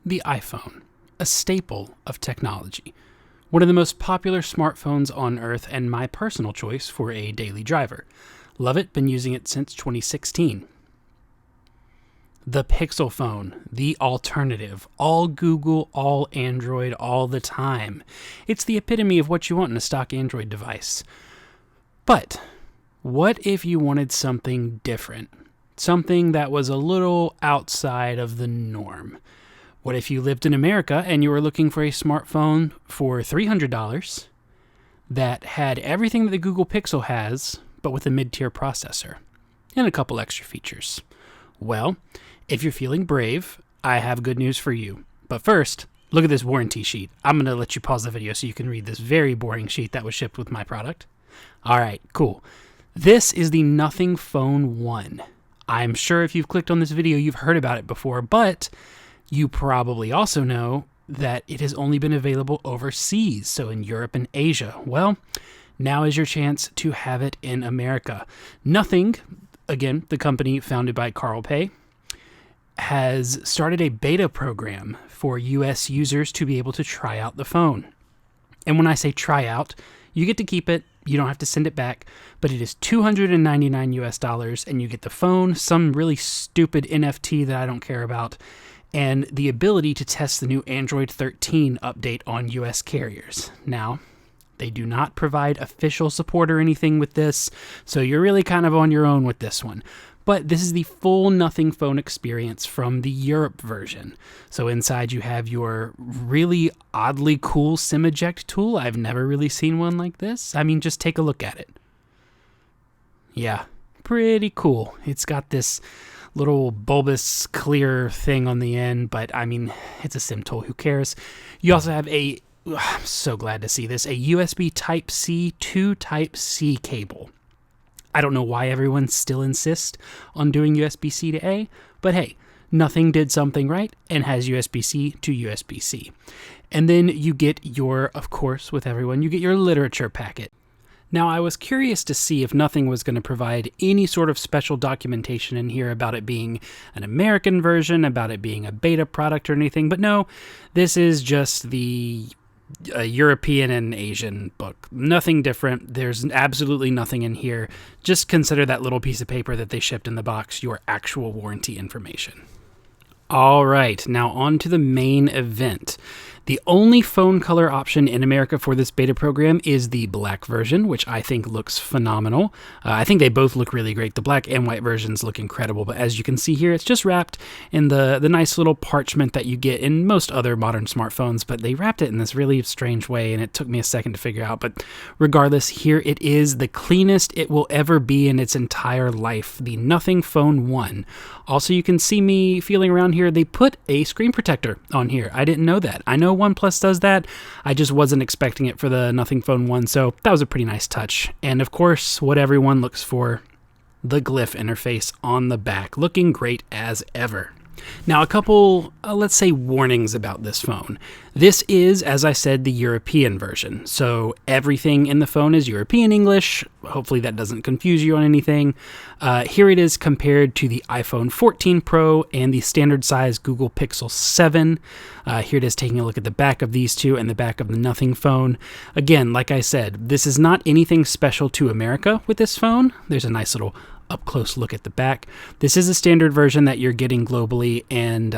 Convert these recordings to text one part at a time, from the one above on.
The iPhone, a staple of technology. One of the most popular smartphones on Earth and my personal choice for a daily driver. Love it, been using it since 2016. The Pixel phone, the alternative. All Google, all Android, all the time. It's the epitome of what you want in a stock Android device. But what if you wanted something different? Something that was a little outside of the norm. What if you lived in America and you were looking for a smartphone for $300 that had everything that the Google Pixel has, but with a mid-tier processor and a couple extra features? Well, if you're feeling brave, I have good news for you. But first, look at this warranty sheet. I'm going to let you pause the video so you can read this very boring sheet that was shipped with my product. All right, cool. This is the Nothing Phone 1. I'm sure if you've clicked on this video, you've heard about it before, but you probably also know that it has only been available overseas, so in Europe and Asia. Well, now is your chance to have it in America. Nothing, again, the company founded by Carl Pei, has started a beta program for US users to be able to try out the phone. And when I say try out, you get to keep it. You don't have to send it back, but it is $299 US, and you get the phone, some really stupid NFT that I don't care about, and the ability to test the new Android 13 update on US carriers. Now, they do not provide official support or anything with this, so you're really kind of on your own with this one. But this is the full Nothing Phone experience from the Europe version. So inside you have your really oddly cool SIM eject tool. I've never really seen one like this. I mean, just take a look at it. Yeah, pretty cool. It's got this little bulbous clear thing on the end, but I mean, it's a SIM tool. Who cares? You also have I'm so glad to see this, a USB Type-C to Type-C cable. I don't know why everyone still insists on doing USB-C to A, but hey, Nothing did something right and has USB-C to USB-C. And then you get your, of course, with everyone, you get your literature packet. Now, I was curious to see if Nothing was going to provide any sort of special documentation in here about it being an American version, about it being a beta product or anything, but no, this is just the European and Asian book. Nothing different. There's absolutely nothing in here. Just consider that little piece of paper that they shipped in the box your actual warranty information. All right, now on to the main event. The only phone color option in America for this beta program is the black version, which I think looks phenomenal. I think they both look really great. The black and white versions look incredible, but as you can see here, it's just wrapped in the nice little parchment that you get in most other modern smartphones, but they wrapped it in this really strange way, and it took me a second to figure out. But regardless, here it is, the cleanest it will ever be in its entire life, the Nothing Phone 1. Also, you can see me feeling around here. They put a screen protector on here. I didn't know that. I know OnePlus does that. I just wasn't expecting it for the Nothing Phone 1, so that was a pretty nice touch. And of course, what everyone looks for, the glyph interface on the back, looking great as ever. Now, a couple, let's say, warnings about this phone. This is, as I said, the European version. So everything in the phone is European English. Hopefully that doesn't confuse you on anything. Here it is compared to the iPhone 14 Pro and the standard size Google Pixel 7. Here it is taking a look at the back of these two and the back of the Nothing Phone. Again, like I said, this is not anything special to America with this phone. There's a nice little up-close look at the back. This is a standard version that you're getting globally, and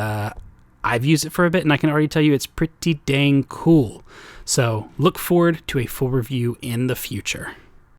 I've used it for a bit, and I can already tell you it's pretty dang cool. So look forward to a full review in the future.